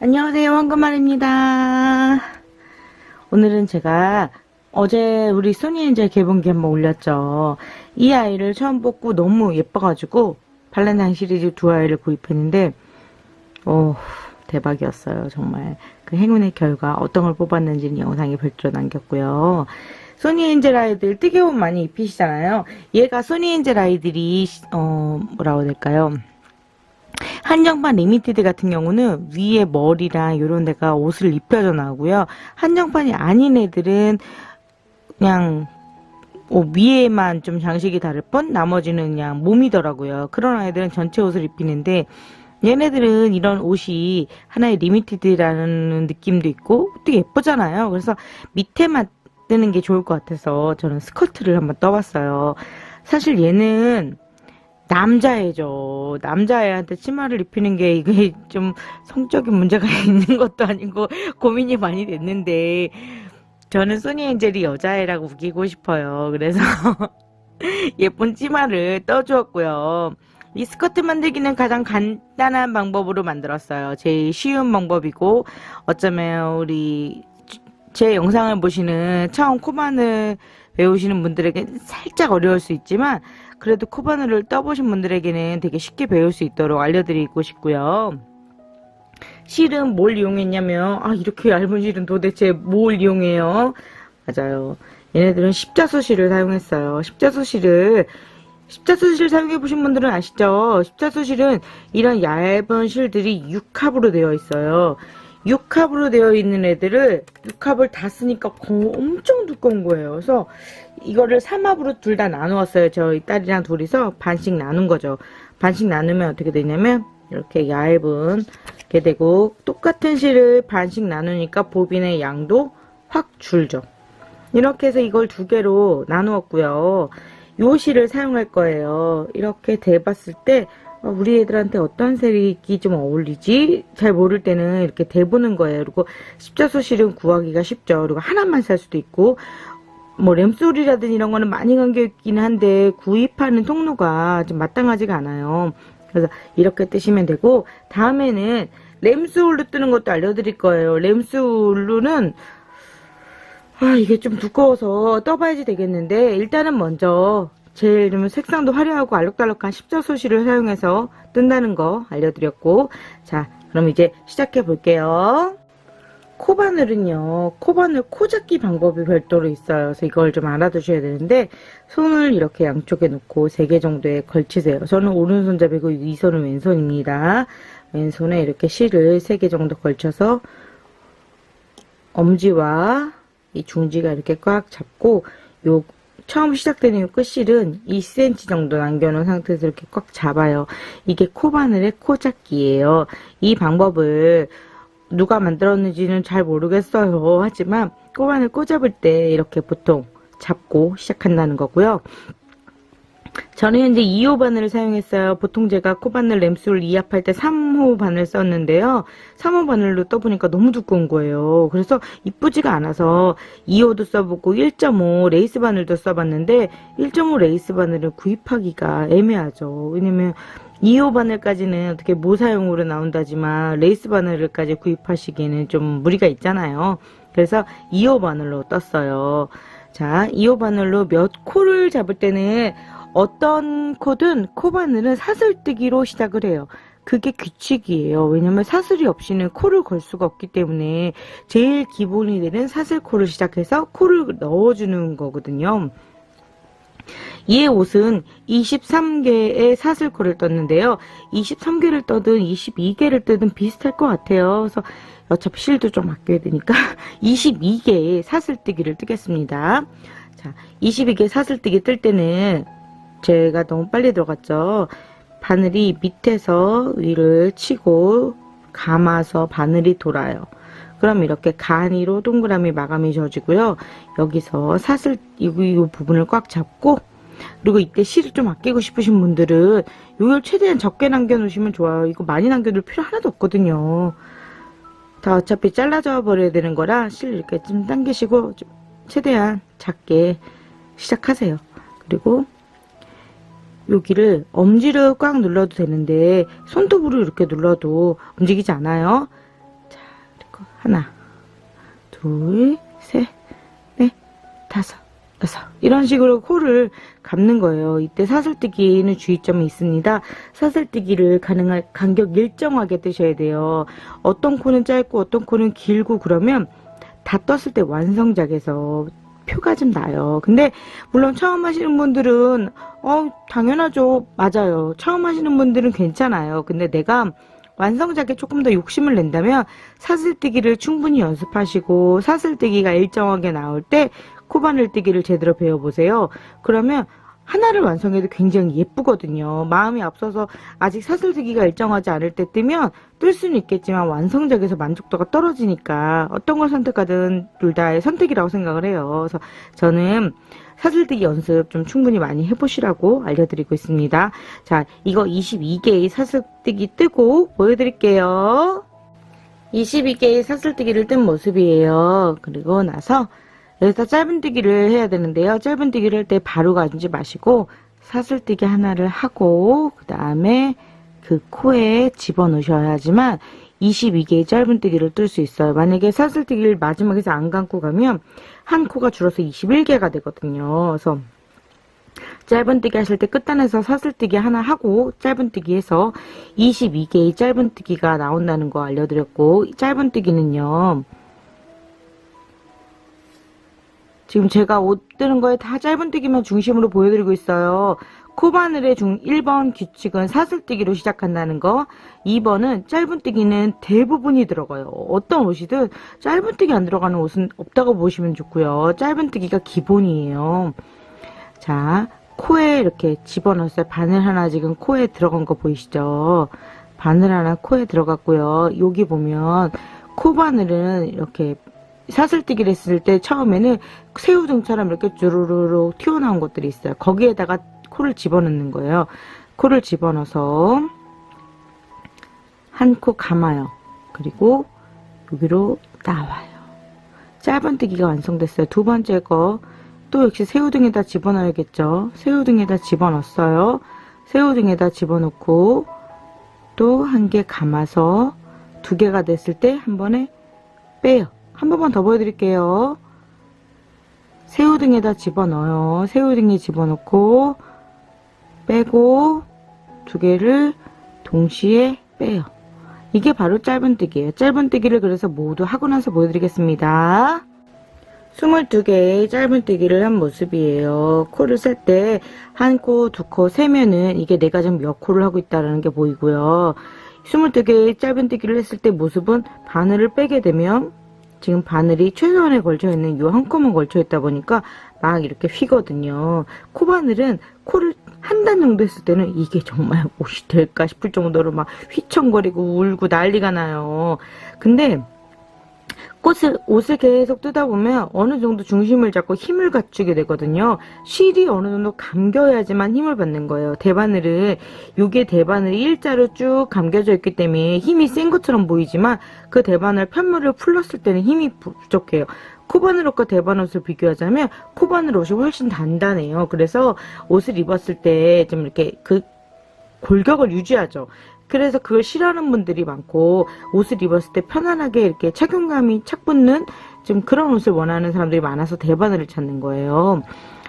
안녕하세요, 황금알입니다. 오늘은 제가 어제 우리 소니엔젤 개봉기 한번 올렸죠. 이 아이를 처음 뽑고 너무 예뻐가지고 발렌타인 시리즈 두 아이를 구입했는데 대박이었어요. 정말 그 행운의 결과 어떤 걸 뽑았는지는 영상에 별도로 남겼고요. 소니엔젤 아이들 뜨개 옷 많이 입히시잖아요. 얘가 소니엔젤 아이들이 뭐라고 해야 될까요? 한정판 리미티드 같은 경우는 위에 머리랑 이런 데가 옷을 입혀져 나오고요. 한정판이 아닌 애들은 그냥 위에만 좀 장식이 다를 뿐 나머지는 그냥 몸이더라고요. 그런 아이들은 전체 옷을 입히는데 얘네들은 이런 옷이 하나의 리미티드라는 느낌도 있고 또 예쁘잖아요. 그래서 밑에만 뜨는 게 좋을 것 같아서 저는 스커트를 한번 떠봤어요. 사실 얘는 남자애죠. 남자애한테 치마를 입히는 게 이게 좀 성적인 문제가 있는 것도 아니고 고민이 많이 됐는데 저는 소니엔젤이 여자애라고 우기고 싶어요. 그래서 예쁜 치마를 떠주었고요. 이 스커트 만들기는 가장 간단한 방법으로 만들었어요. 제일 쉬운 방법이고 어쩌면 우리 제 영상을 보시는 처음 코바늘 배우시는 분들에게 살짝 어려울 수 있지만 그래도 코바늘을 떠보신 분들에게는 되게 쉽게 배울 수 있도록 알려드리고 싶고요. 실은 뭘 이용했냐면 이렇게 얇은 실은 도대체 뭘 이용해요? 맞아요. 얘네들은 십자수실을 사용했어요. 십자수실 사용해보신 분들은 아시죠? 십자수실은 이런 얇은 실들이 6합으로 되어 있어요. 6합으로 되어 있는 애들을 6합을 다 쓰니까 엄청 두꺼운 거예요. 그래서 이거를 3합으로 둘 다 나누었어요. 저희 딸이랑 둘이서 반씩 나눈 거죠. 반씩 나누면 어떻게 되냐면 이렇게 얇은 게 되고 똑같은 실을 반씩 나누니까 보빈의 양도 확 줄죠. 이렇게 해서 이걸 두 개로 나누었고요. 요 실을 사용할 거예요. 이렇게 대봤을 때 우리 애들한테 어떤 색이 좀 어울리지? 잘 모를 때는 이렇게 대보는 거예요. 그리고 십자수 실은 구하기가 쉽죠. 그리고 하나만 살 수도 있고 뭐 램솔이라든지 이런 거는 많이 감겨있긴 한데 구입하는 통로가 좀 마땅하지가 않아요. 그래서 이렇게 뜨시면 되고 다음에는 램스울로 뜨는 것도 알려드릴 거예요. 램스울로는 이게 좀 두꺼워서 떠봐야지 되겠는데 일단은 먼저 제일 좀 색상도 화려하고 알록달록한 십자수실을 사용해서 뜬다는 거 알려드렸고 자 그럼 이제 시작해 볼게요. 코바늘은요, 코바늘 코잡기 방법이 별도로 있어요. 그래서 이걸 좀 알아두셔야 되는데 손을 이렇게 양쪽에 놓고 3개 정도에 걸치세요. 저는 오른손잡이고 이 손은 왼손입니다. 왼손에 이렇게 실을 3개 정도 걸쳐서 엄지와 이 중지가 이렇게 꽉 잡고 요 처음 시작되는 요 끝실은 2cm 정도 남겨놓은 상태에서 이렇게 꽉 잡아요. 이게 코바늘의 코잡기예요. 이 방법을 누가 만들었는지는 잘 모르겠어요. 하지만 코바늘 꽂아볼 때 이렇게 보통 잡고 시작한다는 거고요. 저는 현재 2호 바늘을 사용했어요. 보통 제가 코바늘 램수를 2합할 때 3호 바늘 썼는데요. 3호 바늘로 떠보니까 너무 두꺼운 거예요. 그래서 이쁘지가 않아서 2호도 써보고 1.5 레이스 바늘도 써봤는데 1.5 레이스 바늘을 구입하기가 애매하죠. 왜냐면 2호 바늘까지는 어떻게 모사용으로 나온다지만 레이스 바늘까지 구입하시기에는 좀 무리가 있잖아요. 그래서 2호 바늘로 떴어요. 자, 2호 바늘로 몇 코를 잡을 때는 어떤 코든 코바늘은 사슬뜨기로 시작을 해요. 그게 규칙이에요. 왜냐면 사슬이 없이는 코를 걸 수가 없기 때문에 제일 기본이 되는 사슬코를 시작해서 코를 넣어주는 거거든요. 이 옷은 23개의 사슬코를 떴는데요. 23개를 떠든 22개를 뜨든 비슷할 것 같아요. 그래서 어차피 실도 좀 아껴야 되니까 22개의 사슬뜨기를 뜨겠습니다. 자, 22개 사슬뜨기 뜰 때는 제가 너무 빨리 들어갔죠. 바늘이 밑에서 위를 치고 감아서 바늘이 돌아요. 그럼 이렇게 가니로 동그라미 마감이 져지고요. 여기서 사슬 이 부분을 꽉 잡고 그리고 이때 실을 좀 아끼고 싶으신 분들은 이걸 최대한 적게 남겨놓으시면 좋아요. 이거 많이 남겨둘 필요 하나도 없거든요. 다 어차피 잘라져 버려야 되는 거라 실 이렇게 좀 당기시고 좀 최대한 작게 시작하세요. 그리고 여기를 엄지를 꽉 눌러도 되는데 손톱으로 이렇게 눌러도 움직이지 않아요. 자, 하나, 둘, 셋, 넷, 다섯, 여섯. 이런 식으로 코를 감는 거예요. 이때 사슬뜨기에는 주의점이 있습니다. 사슬뜨기를 가능한 간격 일정하게 뜨셔야 돼요. 어떤 코는 짧고 어떤 코는 길고 그러면 다 떴을 때 완성작에서 표가 좀 나요. 근데 물론 처음 하시는 분들은 당연하죠. 맞아요. 처음 하시는 분들은 괜찮아요. 근데 내가 완성작에 조금 더 욕심을 낸다면 사슬뜨기를 충분히 연습하시고 사슬뜨기가 일정하게 나올 때 코바늘뜨기를 제대로 배워보세요. 그러면 하나를 완성해도 굉장히 예쁘거든요. 마음이 앞서서 아직 사슬뜨기가 일정하지 않을 때 뜨면 뜰 수는 있겠지만 완성작에서 만족도가 떨어지니까 어떤 걸 선택하든 둘 다의 선택이라고 생각을 해요. 그래서 저는 사슬뜨기 연습 좀 충분히 많이 해보시라고 알려드리고 있습니다. 자, 이거 22개의 사슬뜨기 뜨고 보여드릴게요. 22개의 사슬뜨기를 뜬 모습이에요. 그리고 나서 여기서 짧은뜨기를 해야 되는데요. 짧은뜨기를 할 때 바로 가지 마시고 사슬뜨기 하나를 하고 그 다음에 그 코에 집어넣으셔야지만 22개의 짧은뜨기를 뜰 수 있어요. 만약에 사슬뜨기를 마지막에서 안 감고 가면 한 코가 줄어서 21개가 되거든요. 그래서 짧은뜨기 하실 때 끝단에서 사슬뜨기 하나 하고 짧은뜨기해서 22개의 짧은뜨기가 나온다는 거 알려드렸고, 짧은뜨기는요 지금 제가 옷 뜨는 거에 다 짧은뜨기만 중심으로 보여드리고 있어요. 코바늘의 1번 규칙은 사슬뜨기로 시작한다는 거, 2번은 짧은뜨기는 대부분이 들어가요. 어떤 옷이든 짧은뜨기 안 들어가는 옷은 없다고 보시면 좋고요. 짧은뜨기가 기본이에요. 자, 코에 이렇게 집어넣었어요. 바늘 하나 지금 코에 들어간 거 보이시죠? 바늘 하나 코에 들어갔고요. 여기 보면 코바늘은 이렇게 사슬뜨기를 했을 때 처음에는 새우등처럼 이렇게 주르르륵 튀어나온 것들이 있어요. 거기에다가 코를 집어넣는 거예요. 코를 집어넣어서 한 코 감아요. 그리고 여기로 나와요. 짧은뜨기가 완성됐어요. 두 번째 거 또 역시 새우등에다 집어넣어야겠죠. 새우등에다 집어넣었어요. 새우등에다 집어넣고 또 한 개 감아서 두 개가 됐을 때 한 번에 빼요. 한 번만 더 보여드릴게요. 새우등에다 집어넣어요. 새우등에 집어넣고 빼고 두 개를 동시에 빼요. 이게 바로 짧은뜨기예요. 짧은뜨기를 그래서 모두 하고 나서 보여드리겠습니다. 22개의 짧은뜨기를 한 모습이에요. 코를 셀 때 한 코, 두 코 세면은 이게 내가 지금 몇 코를 하고 있다는 게 보이고요. 22개의 짧은뜨기를 했을 때 모습은 바늘을 빼게 되면 지금 바늘이 최소한에 걸쳐 있는 요 한 코만 걸쳐 있다 보니까 막 이렇게 휘거든요. 코바늘은 코를 한 단 정도 했을 때는 이게 정말 옷이 될까 싶을 정도로 막 휘청거리고 울고 난리가 나요. 근데 옷을 계속 뜨다 보면 어느 정도 중심을 잡고 힘을 갖추게 되거든요. 실이 어느 정도 감겨야지만 힘을 받는 거예요. 대바늘은 요게 대바늘이 일자로 쭉 감겨져 있기 때문에 힘이 센 것처럼 보이지만 그 대바늘 편물을 풀렀을 때는 힘이 부족해요. 코바늘 옷과 대바늘 옷을 비교하자면 코바늘 옷이 훨씬 단단해요. 그래서 옷을 입었을 때 좀 이렇게 그 골격을 유지하죠. 그래서 그걸 싫어하는 분들이 많고 옷을 입었을 때 편안하게 이렇게 착용감이 착 붙는 좀 그런 옷을 원하는 사람들이 많아서 대바늘을 찾는 거예요.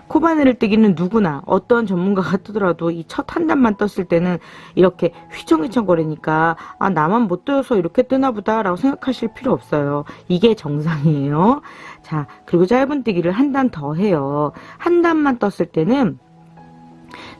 코바늘을 뜨기는 누구나 어떤 전문가가 뜨더라도 이 첫 한 단만 떴을 때는 이렇게 휘청휘청거리니까 아 나만 못 떠서 이렇게 뜨나 보다 라고 생각하실 필요 없어요. 이게 정상이에요. 자, 그리고 짧은뜨기를 한 단 더 해요. 한 단만 떴을 때는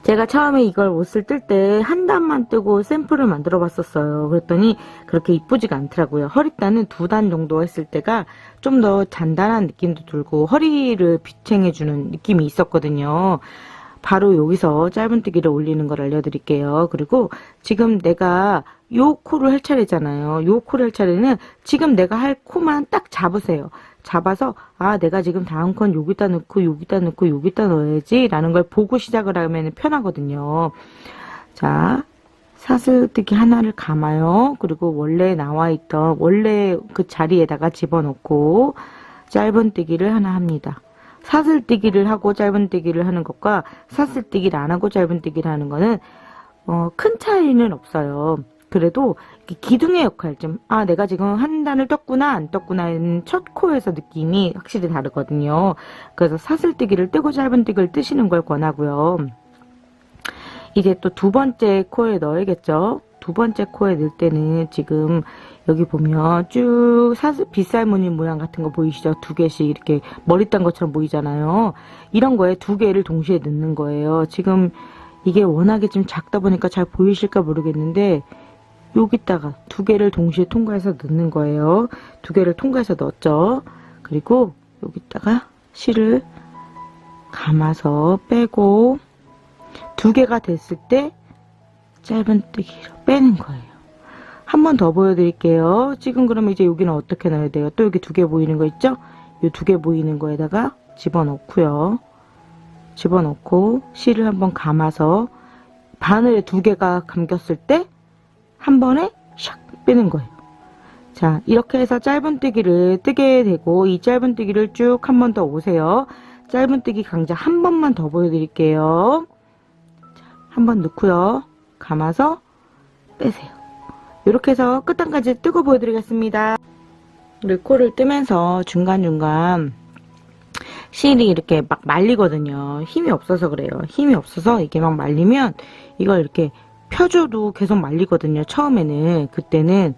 제가 처음에 이걸 옷을 뜰 때 한 단만 뜨고 샘플을 만들어 봤었어요. 그랬더니 그렇게 이쁘지가 않더라고요. 허리단은 두 단 정도 했을 때가 좀 더 단단한 느낌도 들고 허리를 비창해주는 느낌이 있었거든요. 바로 여기서 짧은뜨기를 올리는 걸 알려드릴게요. 그리고 지금 내가 요 코를 할 차례잖아요. 요 코를 할 차례는 지금 내가 할 코만 딱 잡으세요. 잡아서 아 내가 지금 다음 건 여기다 넣고 여기다 넣고 여기다 넣어야지 라는 걸 보고 시작을 하면 편하거든요. 자, 사슬뜨기 하나를 감아요. 그리고 원래 나와있던 원래 그 자리에다가 집어넣고 짧은뜨기를 하나 합니다. 사슬뜨기를 하고 짧은뜨기를 하는 것과 사슬뜨기를 안 하고 짧은뜨기를 하는 거는 큰 차이는 없어요. 그래도 기둥의 역할 좀, 아, 내가 지금 한 단을 떴구나, 안 떴구나는 첫 코에서 느낌이 확실히 다르거든요. 그래서 사슬뜨기를 뜨고 짧은뜨기를 뜨시는 걸 권하고요. 이제 또 두 번째 코에 넣어야겠죠. 두 번째 코에 넣을 때는 지금 여기 보면 쭉 빗살 무늬 모양 같은 거 보이시죠? 두 개씩 이렇게 머리 딴 것처럼 보이잖아요. 이런 거에 두 개를 동시에 넣는 거예요. 지금 이게 워낙에 좀 작다 보니까 잘 보이실까 모르겠는데 여기다가 두 개를 동시에 통과해서 넣는 거예요. 두 개를 통과해서 넣었죠. 그리고 여기다가 실을 감아서 빼고 두 개가 됐을 때 짧은뜨기로 빼는 거예요. 한 번 더 보여드릴게요. 지금 그러면 이제 여기는 어떻게 넣어야 돼요? 또 여기 두 개 보이는 거 있죠? 이 두 개 보이는 거에다가 집어넣고요. 집어넣고 실을 한번 감아서 바늘에 두 개가 감겼을 때 한 번에 샥 빼는 거예요. 자, 이렇게 해서 짧은뜨기를 뜨게 되고 이 짧은뜨기를 쭉 한 번 더 오세요. 짧은뜨기 강좌 한 번만 더 보여드릴게요. 한 번 넣고요. 감아서 빼세요. 이렇게 해서 끝단까지 뜨고 보여드리겠습니다. 우리 코를 뜨면서 중간중간 실이 이렇게 막 말리거든요. 힘이 없어서 그래요. 힘이 없어서 이게 막 말리면 이걸 이렇게 펴줘도 계속 말리거든요. 처음에는. 그때는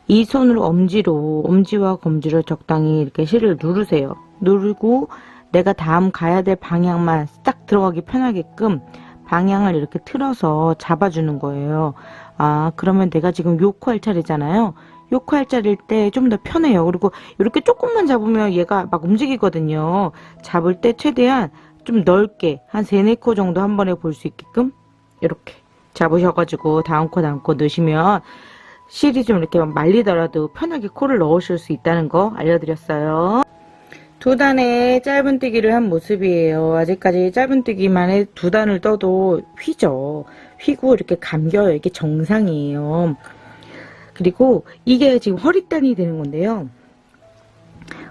이 손으로 엄지와 검지로 적당히 이렇게 실을 누르세요. 누르고 내가 다음 가야 될 방향만 딱 들어가기 편하게끔 방향을 이렇게 틀어서 잡아주는 거예요. 아, 그러면 내가 지금 요 코 할 차례잖아요. 요 코 할 차례일 때 좀 더 편해요. 그리고 이렇게 조금만 잡으면 얘가 막 움직이거든요. 잡을 때 최대한 좀 넓게 한 3, 4코 정도 한 번에 볼 수 있게끔 이렇게 잡으셔가지고 다음 코 넣으시면 실이 좀 이렇게 말리더라도 편하게 코를 넣으실 수 있다는 거 알려드렸어요. 두 단의 짧은뜨기를 한 모습이에요. 아직까지 짧은뜨기만 두 단을 떠도 휘죠. 휘고 이렇게 감겨요. 이게 정상이에요. 그리고 이게 지금 허리단이 되는 건데요.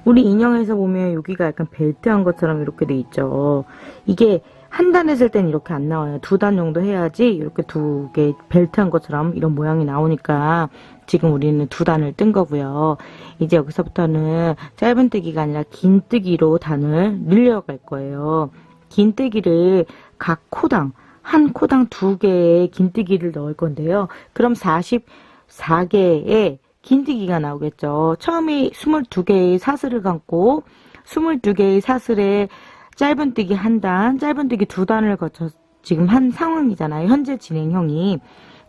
우리 인형에서 보면 여기가 약간 벨트한 것처럼 이렇게 돼 있죠. 이게 한 단 했을 땐 이렇게 안 나와요. 두 단 정도 해야지 이렇게 두 개 벨트한 것처럼 이런 모양이 나오니까 지금 우리는 두 단을 뜬 거고요. 이제 여기서부터는 짧은뜨기가 아니라 긴뜨기로 단을 늘려갈 거예요. 긴뜨기를 각 코당 한 코당 2개의 긴뜨기를 넣을 건데요. 그럼 44개의 긴뜨기가 나오겠죠. 처음에 22개의 사슬을 감고 22개의 사슬에 짧은뜨기 한 단, 짧은뜨기 두 단을 거쳐 지금 한 상황이잖아요. 현재 진행형이.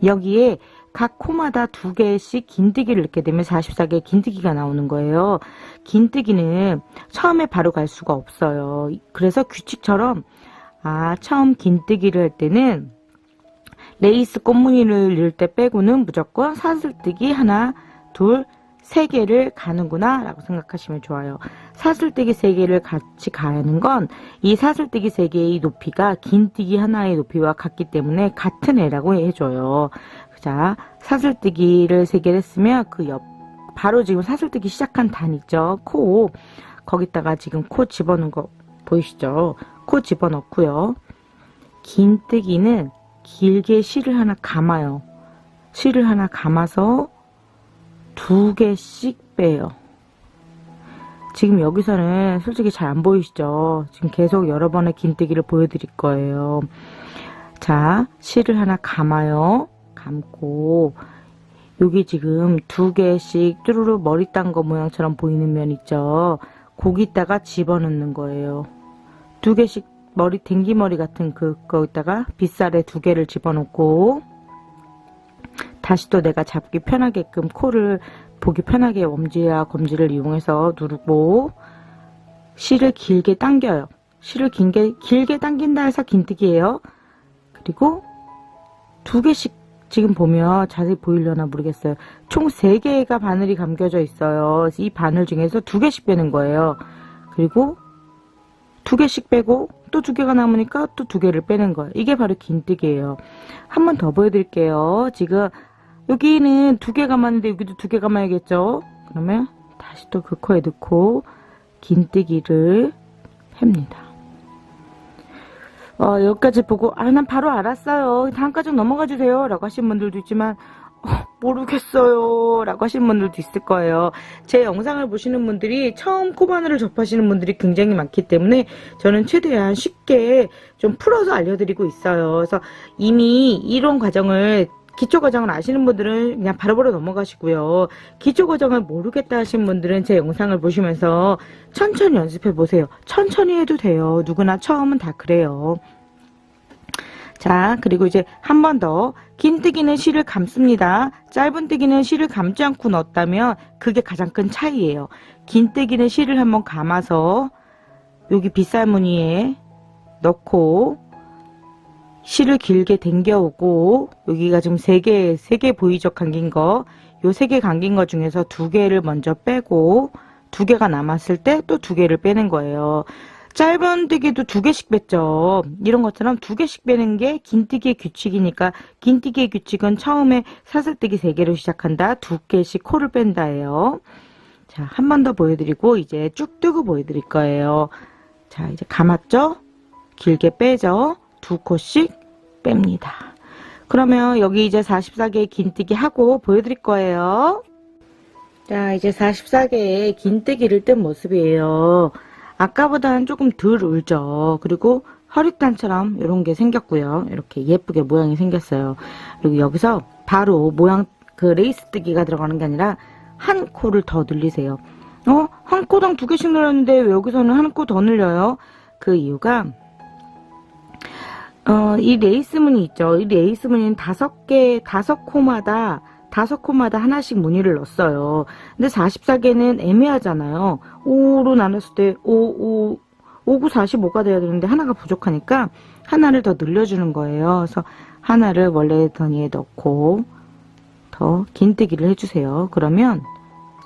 여기에 각 코마다 2개씩 긴뜨기를 넣게 되면 44개의 긴뜨기가 나오는 거예요. 긴뜨기는 처음에 바로 갈 수가 없어요. 그래서 규칙처럼 처음 긴뜨기를 할 때는 레이스 꽃무늬를 넣을 때 빼고는 무조건 사슬뜨기 하나, 둘, 3개를 가는구나 라고 생각하시면 좋아요. 사슬뜨기 3개를 같이 가는 건 이 사슬뜨기 3개의 높이가 긴뜨기 하나의 높이와 같기 때문에 같은 애라고 해줘요. 자, 사슬뜨기를 3개를 했으면 그 옆 바로 지금 사슬뜨기 시작한 단 있죠. 코 거기다가 지금 코 집어넣은 거 보이시죠? 코 집어넣고요. 긴뜨기는 길게 실을 하나 감아요. 실을 하나 감아서 2개씩 빼요. 지금 여기서는 솔직히 잘 안 보이시죠? 지금 계속 여러 번의 긴뜨기를 보여드릴 거예요. 자, 실을 하나 감아요. 감고 여기 지금 2개씩 쭈루루 머리 딴 거 모양처럼 보이는 면 있죠? 거기다가 집어넣는 거예요. 2개씩 머리 댕기머리 같은 거기다가 빗살에 2개를 집어넣고 다시 또 내가 잡기 편하게끔 코를 보기 편하게 엄지와 검지를 이용해서 누르고 실을 길게 당겨요. 실을 길게 당긴다 해서 긴뜨기예요. 그리고 2개씩 지금 보면 자세히 보이려나 모르겠어요. 총 3개가 바늘이 감겨져 있어요. 이 바늘 중에서 2개씩 빼는 거예요. 그리고 2개씩 빼고 또 2개가 남으니까 또 2개를 빼는 거예요. 이게 바로 긴뜨기예요. 한 번 더 보여드릴게요. 지금 여기는 2개 감았는데 여기도 2개 감아야겠죠? 그러면 다시 또 그 코에 넣고 긴뜨기를 햅니다. 여기까지 보고 난 바로 알았어요. 다음까지 넘어가 주세요 라고 하신 분들도 있지만 모르겠어요 라고 하시는 분들도 있을 거예요. 제 영상을 보시는 분들이 처음 코바늘을 접하시는 분들이 굉장히 많기 때문에 저는 최대한 쉽게 좀 풀어서 알려드리고 있어요. 그래서 이미 이론 과정을 기초 과정을 아시는 분들은 그냥 바로바로 넘어가시고요. 기초 과정을 모르겠다 하시는 분들은 제 영상을 보시면서 천천히 연습해 보세요. 천천히 해도 돼요. 누구나 처음은 다 그래요. 자, 그리고 이제 한 번 더. 긴뜨기는 실을 감습니다. 짧은뜨기는 실을 감지 않고 넣었다면 그게 가장 큰 차이예요. 긴뜨기는 실을 한번 감아서 여기 빗살무늬에 넣고 실을 길게 당겨오고, 여기가 지금 3개 보이죠? 감긴 거. 요 3개 감긴 거 중에서 2개를 먼저 빼고 2개가 남았을 때 또 2개를 빼는 거예요. 짧은뜨기도 2개씩 뺐죠. 이런 것처럼 2개씩 빼는 게 긴뜨기의 규칙이니까, 긴뜨기의 규칙은 처음에 사슬뜨기 3개로 시작한다. 2개씩 코를 뺀다예요. 자, 한 번 더 보여드리고 이제 쭉 뜨고 보여드릴 거예요. 자, 이제 감았죠? 길게 빼죠? 2코씩 뺍니다. 그러면 여기 이제 44개의 긴뜨기 하고 보여드릴 거예요. 자, 이제 44개의 긴뜨기를 뜬 모습이에요. 아까보다는 조금 덜 울죠. 그리고 허리단처럼 이런 게 생겼고요. 이렇게 예쁘게 모양이 생겼어요. 그리고 여기서 바로 모양, 그 레이스 뜨기가 들어가는 게 아니라 한 코를 더 늘리세요. 한 코당 2개씩 늘렸는데 왜 여기서는 한 코 더 늘려요? 그 이유가 이 레이스 무늬 있죠. 이 레이스 무늬는 5코마다 하나씩 무늬를 넣었어요. 근데 44개는 애매하잖아요. 5로 나눴을 때 5, 9, 45가 돼야 되는데 하나가 부족하니까 하나를 더 늘려주는 거예요. 그래서 하나를 원래 더니에 넣고 더 긴뜨기를 해주세요. 그러면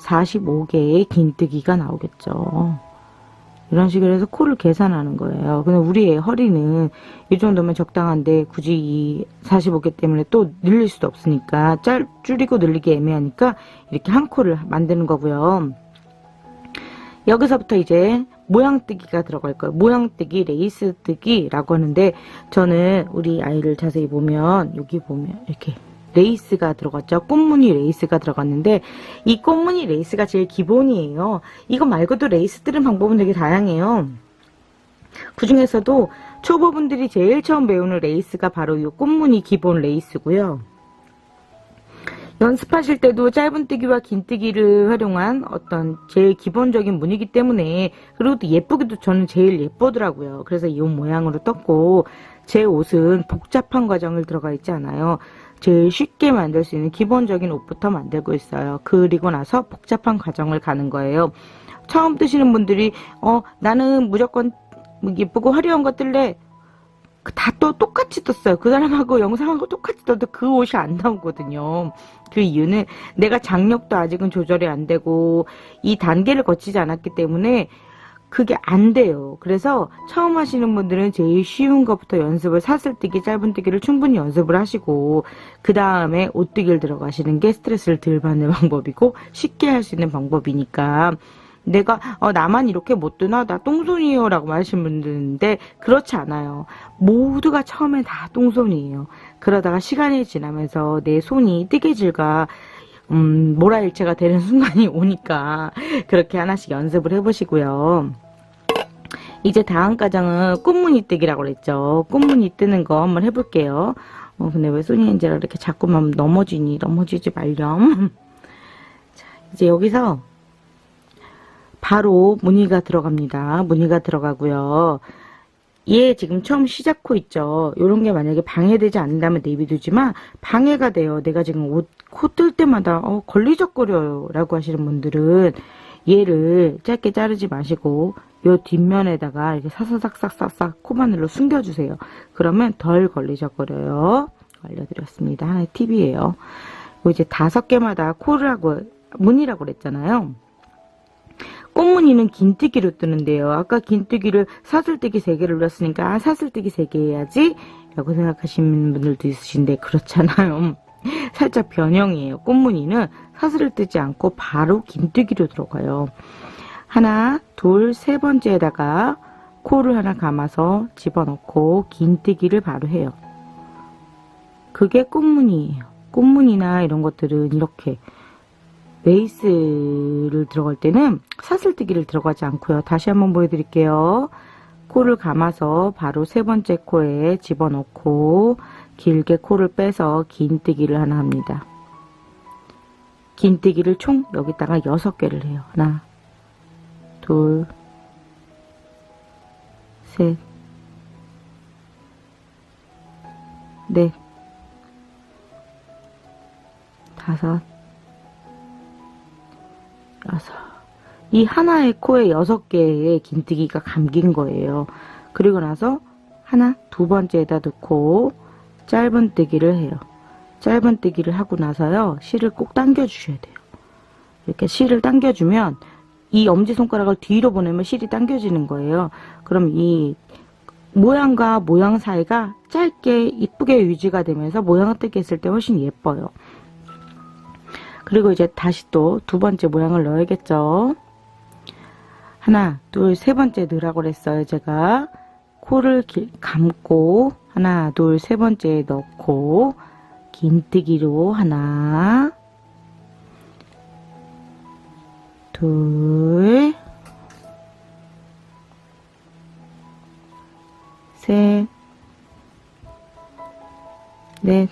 45개의 긴뜨기가 나오겠죠. 이런 식으로 해서 코를 계산하는 거예요. 근데 우리의 허리는 이 정도면 적당한데 굳이 이 45개 때문에 또 늘릴 수도 없으니까, 줄이고 늘리기 애매하니까 이렇게 한 코를 만드는 거고요. 여기서부터 이제 모양뜨기가 들어갈 거예요. 모양뜨기, 레이스뜨기라고 하는데, 저는 우리 아이를 자세히 보면 여기 보면 이렇게 레이스가 들어갔죠. 꽃무늬 레이스가 들어갔는데, 이 꽃무늬 레이스가 제일 기본이에요. 이거 말고도 레이스 뜨는 방법은 되게 다양해요. 그 중에서도 초보분들이 제일 처음 배우는 레이스가 바로 이 꽃무늬 기본 레이스고요. 연습하실 때도 짧은뜨기와 긴뜨기를 활용한 어떤 제일 기본적인 무늬이기 때문에, 그리고 또 예쁘기도 저는 제일 예쁘더라고요. 그래서 이 모양으로 떴고, 제 옷은 복잡한 과정을 들어가 있지 않아요. 제일 쉽게 만들 수 있는 기본적인 옷부터 만들고 있어요. 그리고 나서 복잡한 과정을 가는 거예요. 처음 뜨시는 분들이 나는 무조건 예쁘고 화려한 거 뜰래, 다 또 똑같이 떴어요. 그 사람하고 영상하고 똑같이 떠도 그 옷이 안 나오거든요. 그 이유는 내가 장력도 아직은 조절이 안 되고 이 단계를 거치지 않았기 때문에 그게 안 돼요. 그래서 처음 하시는 분들은 제일 쉬운 것부터 연습을, 사슬뜨기, 짧은뜨기를 충분히 연습을 하시고 그 다음에 옷뜨기를 들어가시는 게 스트레스를 덜 받는 방법이고 쉽게 할 수 있는 방법이니까, 내가 나만 이렇게 못 뜨나? 나 똥손이에요 라고 말하시는 분들인데 그렇지 않아요. 모두가 처음엔 다 똥손이에요. 그러다가 시간이 지나면서 내 손이 뜨개질과 모라일체가 되는 순간이 오니까 그렇게 하나씩 연습을 해보시고요. 이제 다음 과정은 꽃무늬 뜨기라고 그랬죠. 꽃무늬 뜨는 거 한번 해볼게요. 근데 왜 소니엔젤라 이렇게 자꾸만 넘어지지 말렴. 자, 이제 여기서 바로 무늬가 들어갑니다. 무늬가 들어가고요. 얘 지금 처음 시작코 있죠. 요런 게 만약에 방해되지 않는다면 내비두지만 방해가 돼요. 내가 지금 옷 코 뜰 때마다 걸리적거려요 라고 하시는 분들은 얘를 짧게 자르지 마시고 요 뒷면에다가 이렇게 사사삭삭삭삭 코바늘로 숨겨주세요. 그러면 덜 걸리적거려요. 알려드렸습니다. 하나의 팁이에요. 이제 5개마다 코를 하고 무늬라고 그랬잖아요. 꽃무늬는 긴뜨기로 뜨는데요. 아까 긴뜨기를 사슬뜨기 3개를 눌렀으니까 사슬뜨기 3개 해야지 라고 생각하시는 분들도 있으신데 그렇잖아요. 살짝 변형이에요. 꽃무늬는 사슬을 뜨지 않고 바로 긴뜨기로 들어가요. 하나, 둘, 세 번째에다가 코를 하나 감아서 집어넣고 긴뜨기를 바로 해요. 그게 꽃무늬예요. 꽃무늬나 이런 것들은 이렇게 레이스를 들어갈 때는 사슬뜨기를 들어가지 않고요. 다시 한번 보여드릴게요. 코를 감아서 바로 세 번째 코에 집어넣고 길게 코를 빼서 긴뜨기를 하나 합니다. 긴뜨기를 총 여기다가 6개를 해요. 하나, 둘, 셋, 넷, 다섯, 여섯. 이 하나의 코에 6개의 긴뜨기가 감긴 거예요. 그리고 나서 하나, 두 번째에다 넣고 짧은 뜨기를 해요. 짧은 뜨기를 하고 나서요, 실을 꼭 당겨 주셔야 돼요. 이렇게 실을 당겨주면 이 엄지손가락을 뒤로 보내면 실이 당겨지는 거예요. 그럼 이 모양과 모양 사이가 짧게 이쁘게 유지가 되면서 모양을 뜨게 했을 때 훨씬 예뻐요. 그리고 이제 다시 또 두 번째 모양을 넣어야겠죠. 하나, 둘, 세 번째 넣으라고 그랬어요. 제가 코를 감고 하나, 둘, 세 번째 넣고 긴뜨기로 하나, 둘, 셋, 넷,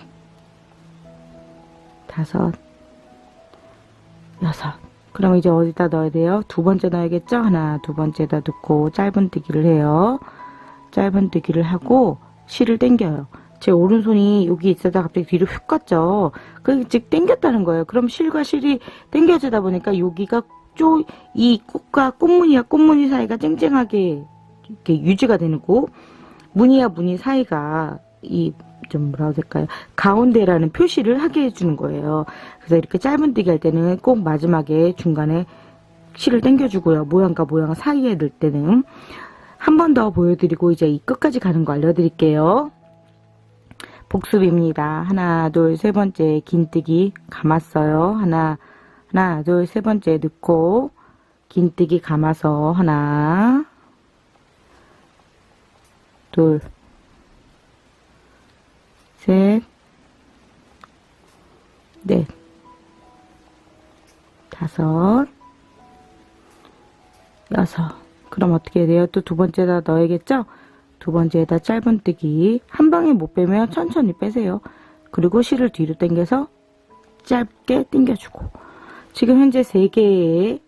다섯, 여섯. 그럼 이제 어디다 넣어야 돼요? 두 번째 넣어야겠죠? 하나, 두 번째다 넣고 짧은 뜨기를 해요. 짧은 뜨기를 하고 실을 당겨요. 제 오른손이 여기 있어다 갑자기 뒤로 휙 갔죠. 그게 즉 당겼다는 거예요. 그럼 실과 실이 당겨지다 보니까 여기가 이 꽃과 꽃무늬와 꽃무늬 사이가 쨍쨍하게 이렇게 유지가 되는 거, 무늬와 무늬 사이가 좀 뭐라고 될까요? 가운데라는 표시를 하게 해주는 거예요. 그래서 이렇게 짧은 뜨기 할 때는 꼭 마지막에 중간에 실을 당겨주고요. 모양과 모양 사이에 넣을 때는 한 번 더 보여드리고 이제 이 끝까지 가는 거 알려드릴게요. 복습입니다. 하나, 둘, 세 번째 긴뜨기 감았어요. 하나, 둘, 세 번째 넣고 긴뜨기 감아서 하나, 둘, 셋, 넷, 다섯, 여섯. 그럼 어떻게 해야 돼요? 또 두 번째다 넣어야겠죠? 두 번째에다 짧은뜨기 한 방에 못 빼면 천천히 빼세요. 그리고 실을 뒤로 당겨서 짧게 당겨주고, 지금 현재 3개에,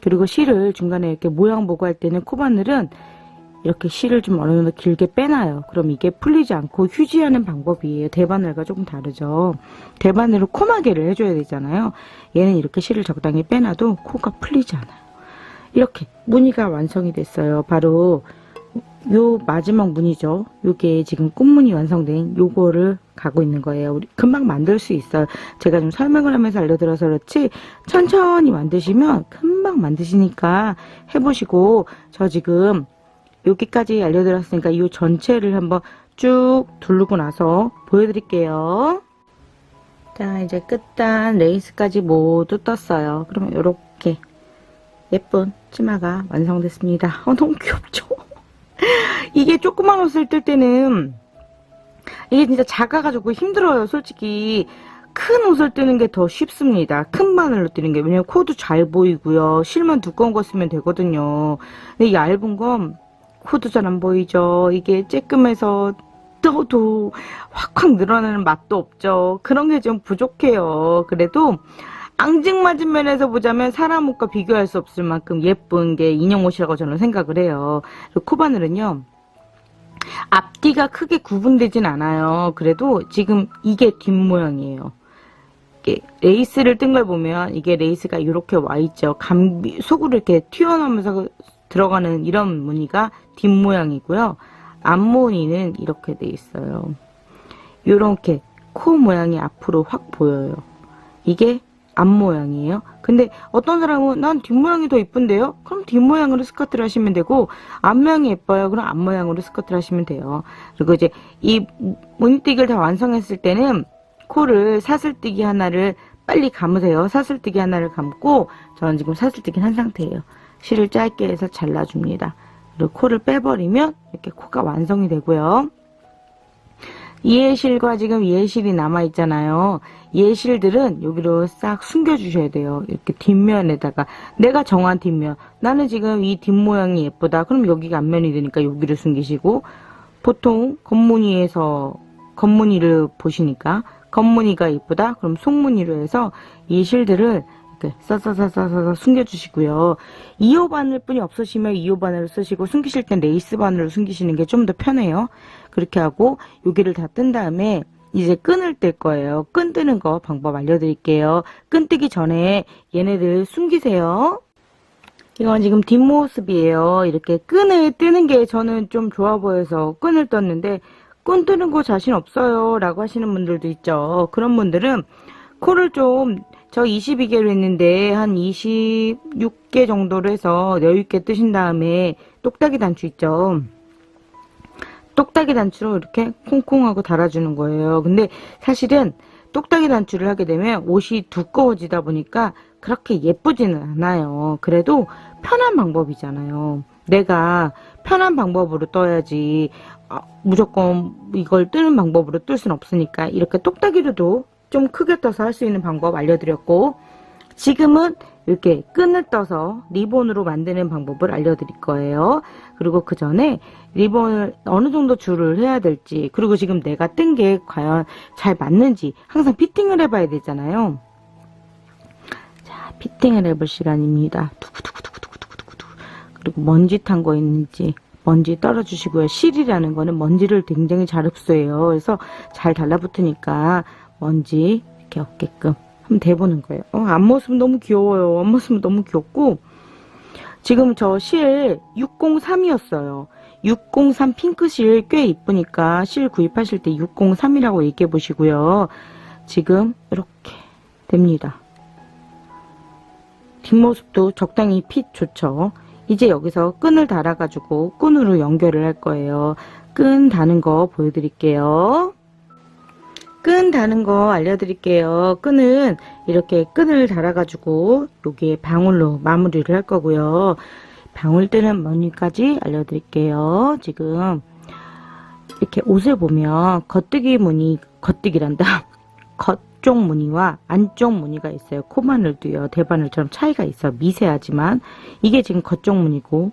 그리고 실을 중간에 이렇게 모양 보고 할 때는 코바늘은 이렇게 실을 좀 어느 정도 길게 빼놔요. 그럼 이게 풀리지 않고 휴지하는 방법이에요. 대바늘과 조금 다르죠. 대바늘은 코마개를 해줘야 되잖아요. 얘는 이렇게 실을 적당히 빼놔도 코가 풀리지 않아요. 이렇게 무늬가 완성이 됐어요. 바로 요 마지막 무늬죠. 요게 지금 꽃무늬 완성된 요거를 가고 있는 거예요. 우리 금방 만들 수 있어요. 제가 좀 설명을 하면서 알려드려서 그렇지 천천히 만드시면 금방 만드시니까 해보시고, 저 지금 여기까지 알려드렸으니까 이 전체를 한번 쭉 두르고 나서 보여드릴게요. 자, 이제 끝단 레이스까지 모두 떴어요. 그러면 이렇게 예쁜 치마가 완성됐습니다. 너무 귀엽죠? 이게 조그만 옷을 뜰 때는 이게 진짜 작아가지고 힘들어요. 솔직히 큰 옷을 뜨는 게 더 쉽습니다. 큰 바늘로 뜨는 게. 왜냐면 코도 잘 보이고요. 실만 두꺼운 거 쓰면 되거든요. 근데 이 얇은 건 코도 잘 안 보이죠. 이게 쬐끔해서 떠도 확확 늘어나는 맛도 없죠. 그런 게 좀 부족해요. 그래도 앙증맞은 면에서 보자면 사람 옷과 비교할 수 없을 만큼 예쁜 게 인형 옷이라고 저는 생각을 해요. 그리고 코바늘은요, 앞뒤가 크게 구분되진 않아요. 그래도 지금 이게 뒷모양이에요. 이게 레이스를 뜬 걸 보면 이게 레이스가 이렇게 와 있죠. 속으로 이렇게 튀어나오면서 들어가는 이런 무늬가 뒷모양이고요. 앞무늬는 이렇게 돼 있어요. 이렇게 코 모양이 앞으로 확 보여요. 이게 앞모양이에요. 근데 어떤 사람은 난 뒷모양이 더 이쁜데요? 그럼 뒷모양으로 스커트를 하시면 되고, 앞모양이 예뻐요. 그럼 앞모양으로 스커트를 하시면 돼요. 그리고 이제 이 무늬뜨기를 다 완성했을 때는 코를 사슬뜨기 하나를 빨리 감으세요. 사슬뜨기 하나를 감고, 저는 지금 사슬뜨기 한 상태예요. 실을 짧게 해서 잘라줍니다. 그리고 코를 빼버리면 이렇게 코가 완성이 되고요. 이해실과 지금 이해실이 남아있잖아요. 이해실들은 여기로 싹 숨겨주셔야 돼요. 이렇게 뒷면에다가 내가 정한 뒷면, 나는 지금 이 뒷모양이 예쁘다. 그럼 여기가 앞면이 되니까 여기를 숨기시고, 보통 겉무늬를 보시니까 겉무늬가 예쁘다. 그럼 속무늬로 해서 이 실들을 이렇게 싸싸싸싸싸 숨겨주시고요. 2호 바늘뿐이 없으시면 2호 바늘을 쓰시고, 숨기실 땐 레이스 바늘로 숨기시는 게 좀 더 편해요. 그렇게 하고 여기를 다 뜬 다음에 이제 끈을 뜰 거예요. 끈 뜨는 거 방법 알려드릴게요. 끈 뜨기 전에 얘네들 숨기세요. 이건 지금 뒷모습이에요. 이렇게 끈을 뜨는 게 저는 좀 좋아 보여서 끈을 떴는데, 끈 뜨는 거 자신 없어요 라고 하시는 분들도 있죠. 그런 분들은 코를 좀, 저 22개로 했는데 한 26개 정도로 해서 여유있게 뜨신 다음에 똑딱이 단추 있죠. 똑딱이 단추로 이렇게 콩콩하고 달아주는 거예요. 근데 사실은 똑딱이 단추를 하게 되면 옷이 두꺼워지다 보니까 그렇게 예쁘지는 않아요. 그래도 편한 방법이잖아요. 내가 편한 방법으로 떠야지 무조건 이걸 뜨는 방법으로 뜰 수는 없으니까 이렇게 똑딱이로도 좀 크게 떠서 할 수 있는 방법 알려드렸고, 지금은 이렇게 끈을 떠서 리본으로 만드는 방법을 알려드릴 거예요. 그리고 그 전에 리본을 어느 정도 줄을 해야 될지, 그리고 지금 내가 뜬 게 과연 잘 맞는지 항상 피팅을 해봐야 되잖아요. 자, 피팅을 해볼 시간입니다. 두구두구두구두구두구두구. 그리고 먼지 탄 거 있는지 먼지 떨어주시고요. 실이라는 거는 먼지를 굉장히 잘 흡수해요. 그래서 잘 달라붙으니까 먼지 이렇게 없게끔 한번 대보는 거예요. 앞모습은 너무 귀여워요. 앞모습은 너무 귀엽고, 지금 저 실 603이었어요. 603 핑크실 꽤 이쁘니까 실 구입하실 때 603이라고 얘기해 보시고요. 지금 이렇게 됩니다. 뒷모습도 적당히 핏 좋죠. 이제 여기서 끈을 달아가지고 끈으로 연결을 할 거예요. 끈 다는 거 보여드릴게요. 끈 다는 거 알려드릴게요. 끈은 이렇게 끈을 달아가지고 여기에 방울로 마무리를 할 거고요. 방울 뜨는 무늬까지 알려드릴게요. 지금 이렇게 옷을 보면 겉뜨기 무늬, 겉뜨기란다. 겉쪽 무늬와 안쪽 무늬가 있어요. 코바늘도요. 대바늘처럼 차이가 있어요. 미세하지만 이게 지금 겉쪽 무늬고,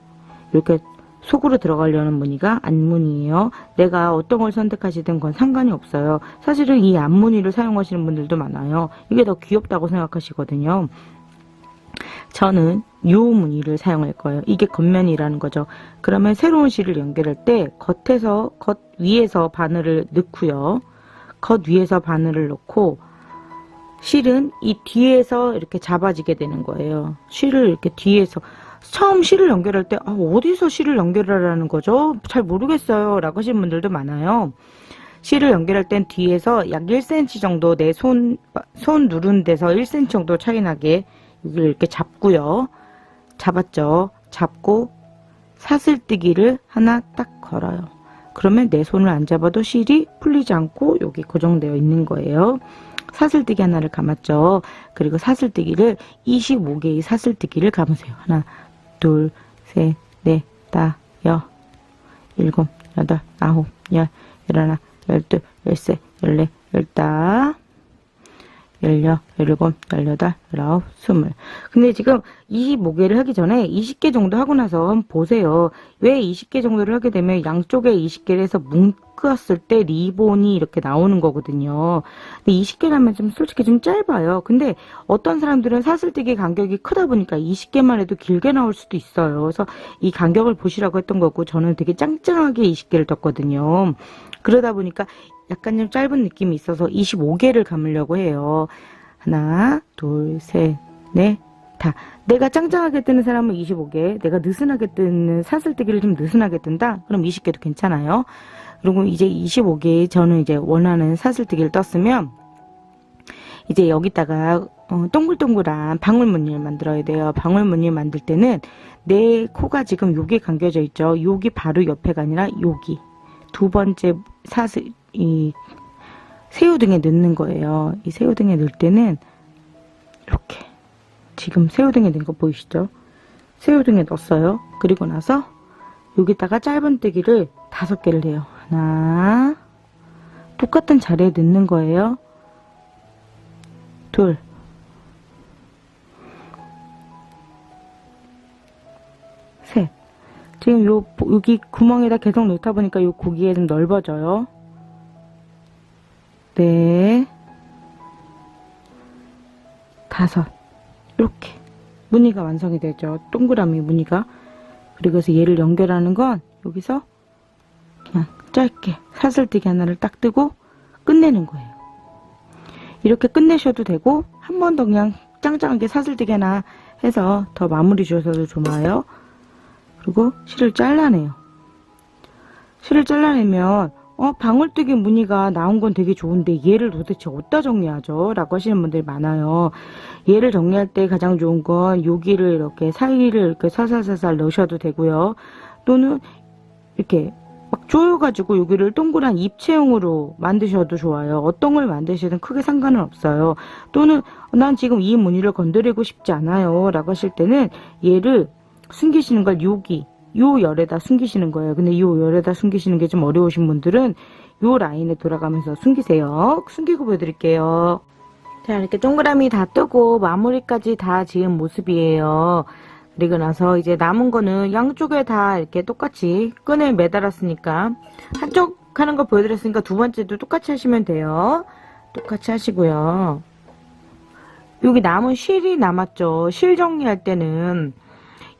이렇게 속으로 들어가려는 무늬가 앞무늬예요. 내가 어떤 걸 선택하시든 건 상관이 없어요. 사실은 이 앞무늬를 사용하시는 분들도 많아요. 이게 더 귀엽다고 생각하시거든요. 저는 요 무늬를 사용할 거예요. 이게 겉면이라는 거죠. 그러면 새로운 실을 연결할 때 겉 위에서 바늘을 넣고요. 겉 위에서 바늘을 넣고, 실은 이 뒤에서 이렇게 잡아지게 되는 거예요. 실을 이렇게 뒤에서, 처음 실을 연결할 때 어디서 실을 연결하라는 거죠? 잘 모르겠어요 라고 하시는 분들도 많아요. 실을 연결할 땐 뒤에서 약 1cm 정도, 내 손 누른 데서 1cm 정도 차이 나게 여기를 이렇게 잡고요. 잡았죠? 잡고 사슬뜨기를 하나 딱 걸어요. 그러면 내 손을 안 잡아도 실이 풀리지 않고 여기 고정되어 있는 거예요. 사슬뜨기 하나를 감았죠. 그리고 사슬뜨기를 25개의 사슬뜨기를 감으세요. 하나, 둘, 셋, 넷, 다, 여, 일곱, 여덟, 아홉, 열, 열하나, 열둘, 열셋, 열넷, 열다, 열여, 열일곱, 열여덟, 열아홉, 스물. 근데 지금 25개를 하기 전에 20개 정도 하고 나서 한번 보세요. 왜 20개 정도를 하게 되면 양쪽에 20개를 해서 묶었을 때 리본이 이렇게 나오는 거거든요. 근데 20개를 하면 좀 솔직히 좀 짧아요. 근데 어떤 사람들은 사슬뜨기 간격이 크다 보니까 20개만 해도 길게 나올 수도 있어요. 그래서 이 간격을 보시라고 했던 거고, 저는 되게 짱짱하게 20개를 떴거든요. 그러다 보니까 약간 좀 짧은 느낌이 있어서 25개를 감으려고 해요. 하나, 둘, 셋, 넷, 다. 내가 짱짱하게 뜨는 사람은 25개, 내가 느슨하게 뜨는 사슬뜨기를 좀 느슨하게 뜬다? 그럼 20개도 괜찮아요. 그리고 이제 25개, 저는 이제 원하는 사슬뜨기를 떴으면 이제 여기다가 동글동글한 방울무늬를 만들어야 돼요. 방울무늬를 만들 때는 내 코가 지금 여기 감겨져 있죠. 여기 바로 옆에가 아니라 여기 두 번째 이 새우등에 넣는 거예요. 이 새우등에 넣을 때는 이렇게 지금 새우등에 넣은 거 보이시죠? 새우등에 넣었어요. 그리고 나서 여기다가 짧은 뜨기를 5개를 해요. 하나, 똑같은 자리에 넣는 거예요. 둘, 셋. 지금 여기 구멍에다 계속 넣다 보니까 요 고기가 좀 넓어져요. 네. 다섯. 이렇게 무늬가 완성이 되죠. 동그라미 무늬가. 그리고 그래서 얘를 연결하는 건 여기서 그냥 짧게 사슬뜨기 하나를 딱 뜨고 끝내는 거예요. 이렇게 끝내셔도 되고 한 번 더 그냥 짱짱하게 사슬뜨기 하나 해서 더 마무리 주셔도 좋아요. 그리고 실을 잘라내요. 실을 잘라내면 방울뜨기 무늬가 나온 건 되게 좋은데 얘를 도대체 어디다 정리하죠? 라고 하시는 분들이 많아요. 얘를 정리할 때 가장 좋은 건 여기를 이렇게 사이를 이렇게 살살살살 넣으셔도 되고요. 또는 이렇게 막 조여가지고 여기를 동그란 입체형으로 만드셔도 좋아요. 어떤 걸 만드시든 크게 상관은 없어요. 또는 난 지금 이 무늬를 건드리고 싶지 않아요. 라고 하실 때는 얘를 숨기시는 걸 여기 요 열에다 숨기시는 거예요. 근데 요 열에다 숨기시는 게 좀 어려우신 분들은 요 라인에 돌아가면서 숨기세요. 숨기고 보여드릴게요. 자, 이렇게 동그라미 다 뜨고 마무리까지 다 지은 모습이에요. 그리고 나서 이제 남은 거는 양쪽에 다 이렇게 똑같이 끈을 매달았으니까 한쪽 하는 거 보여드렸으니까 두 번째도 똑같이 하시면 돼요. 똑같이 하시고요. 여기 남은 실이 남았죠. 실 정리할 때는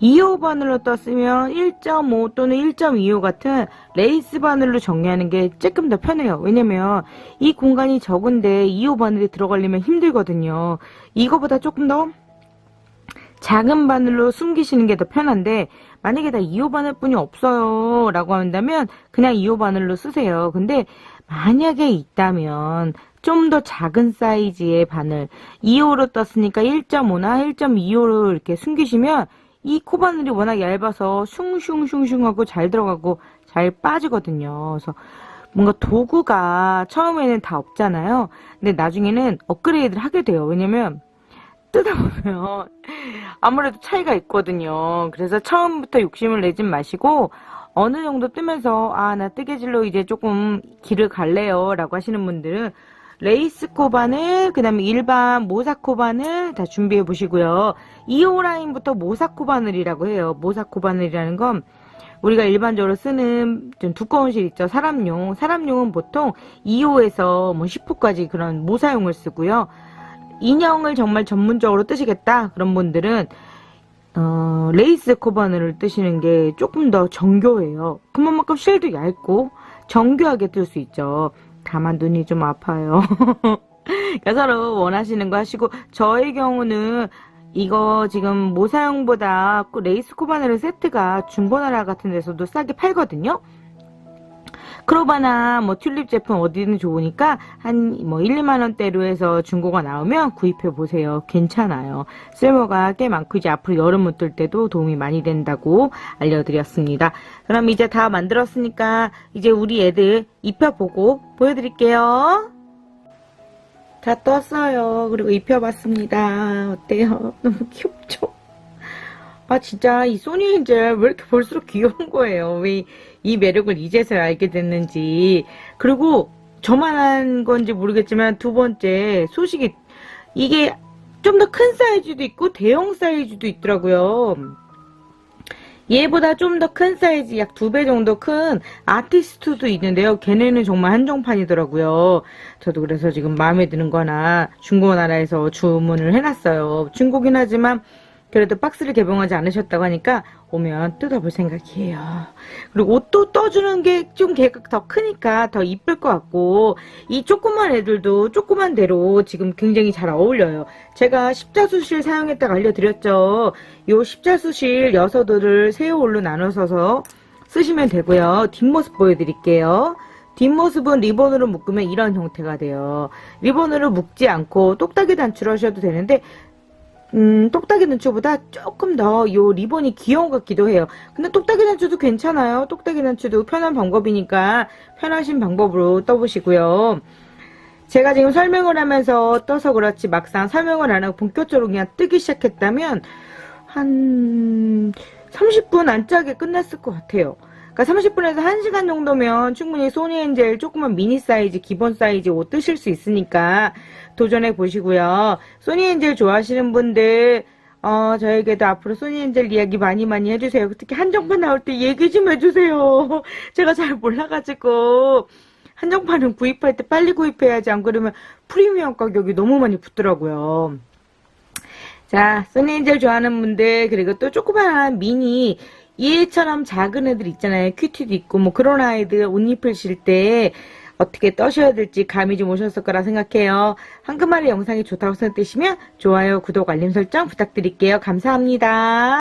2호 바늘로 떴으면 1.5 또는 1.25 같은 레이스 바늘로 정리하는 게 조금 더 편해요. 왜냐면 이 공간이 적은데 2호 바늘이 들어가려면 힘들거든요. 이거보다 조금 더 작은 바늘로 숨기시는 게 더 편한데 만약에 다 2호 바늘뿐이 없어요 라고 한다면 그냥 2호 바늘로 쓰세요. 근데 만약에 있다면 좀 더 작은 사이즈의 바늘 2호로 떴으니까 1.5나 1.25로 이렇게 숨기시면 이 코바늘이 워낙 얇아서 슝슝슝슝 하고 잘 들어가고 잘 빠지거든요. 그래서 뭔가 도구가 처음에는 다 없잖아요. 근데 나중에는 업그레이드를 하게 돼요. 왜냐면 뜯어보면 아무래도 차이가 있거든요. 그래서 처음부터 욕심을 내진 마시고 어느 정도 뜨면서 나 뜨개질로 이제 조금 길을 갈래요 라고 하시는 분들은 레이스 코바늘, 그 다음에 일반 모사 코바늘 다 준비해 보시고요. 2호 라인부터 모사 코바늘이라고 해요. 모사 코바늘이라는 건 우리가 일반적으로 쓰는 좀 두꺼운 실 있죠. 사람용. 사람용은 보통 2호에서 뭐 10호까지 그런 모사용을 쓰고요. 인형을 정말 전문적으로 뜨시겠다 그런 분들은 레이스 코바늘을 뜨시는 게 조금 더 정교해요. 그만큼 실도 얇고 정교하게 뜰 수 있죠. 다만 눈이 좀 아파요. 그러니까 서로 원하시는 거 하시고 저의 경우는 이거 지금 모사용보다 레이스 코바늘 세트가 중고나라 같은 데서도 싸게 팔거든요. 크로바나 뭐 튤립 제품 어디든 좋으니까 한 뭐 1, 2만 원대로 해서 중고가 나오면 구입해 보세요. 괜찮아요. 쓸모가 꽤 많고 이제 앞으로 여름 옷 뜰 때도 도움이 많이 된다고 알려드렸습니다. 그럼 이제 다 만들었으니까 이제 우리 애들 입혀보고 보여드릴게요. 다 떴어요. 그리고 입혀봤습니다. 어때요? 너무 귀엽죠? 진짜 이 소니 엔젤 왜 이렇게 볼수록 귀여운 거예요. 왜 이 매력을 이제서야 알게 됐는지. 그리고 저만 한 건지 모르겠지만 두 번째 소식이 이게 좀 더 큰 사이즈도 있고 대형 사이즈도 있더라고요. 얘보다 좀 더 큰 사이즈 약 2배 정도 큰 아티스트도 있는데요. 걔네는 정말 한정판이더라고요. 저도 그래서 지금 마음에 드는 거나 중고나라에서 주문을 해놨어요. 중고긴 하지만 그래도 박스를 개봉하지 않으셨다고 하니까 오면 뜯어볼 생각이에요. 그리고 옷도 떠주는 게 좀 걔가 더 크니까 더 이쁠 것 같고 이 조그만 애들도 조그만 대로 지금 굉장히 잘 어울려요. 제가 십자수실 사용했다고 알려드렸죠. 요 십자수실 6호를 세 홀로 나눠서 쓰시면 되고요. 뒷모습 보여드릴게요. 뒷모습은 리본으로 묶으면 이런 형태가 돼요. 리본으로 묶지 않고 똑딱이 단추를 하셔도 되는데 똑딱이 단추보다 조금 더 요 리본이 귀여운 것 같기도 해요. 근데 똑딱이 단추도 괜찮아요. 똑딱이 단추도 편한 방법이니까 편하신 방법으로 떠보시고요. 제가 지금 설명을 하면서 떠서 그렇지 막상 설명을 안 하고 본격적으로 그냥 뜨기 시작했다면 한 30분 안 짜게 끝났을 것 같아요. 그러니까 30분에서 1시간 정도면 충분히 소니엔젤 조그만 미니 사이즈, 기본 사이즈 옷 뜨실 수 있으니까 도전해 보시고요. 소니엔젤 좋아하시는 분들 저에게도 앞으로 소니엔젤 이야기 많이 해주세요. 특히 한정판 나올 때 얘기 좀 해주세요. 제가 잘 몰라가지고. 한정판은 구입할 때 빨리 구입해야지, 안 그러면 프리미엄 가격이 너무 많이 붙더라고요. 자, 소니엔젤 좋아하는 분들, 그리고 또 조그마한 미니, 얘처럼 작은 애들 있잖아요. 큐티도 있고, 뭐 그런 아이들 옷 입으실 때 어떻게 떠셔야 될지 감이 좀 오셨을 거라 생각해요. 한국말의 영상이 좋다고 생각되시면 좋아요, 구독, 알림 설정 부탁드릴게요. 감사합니다.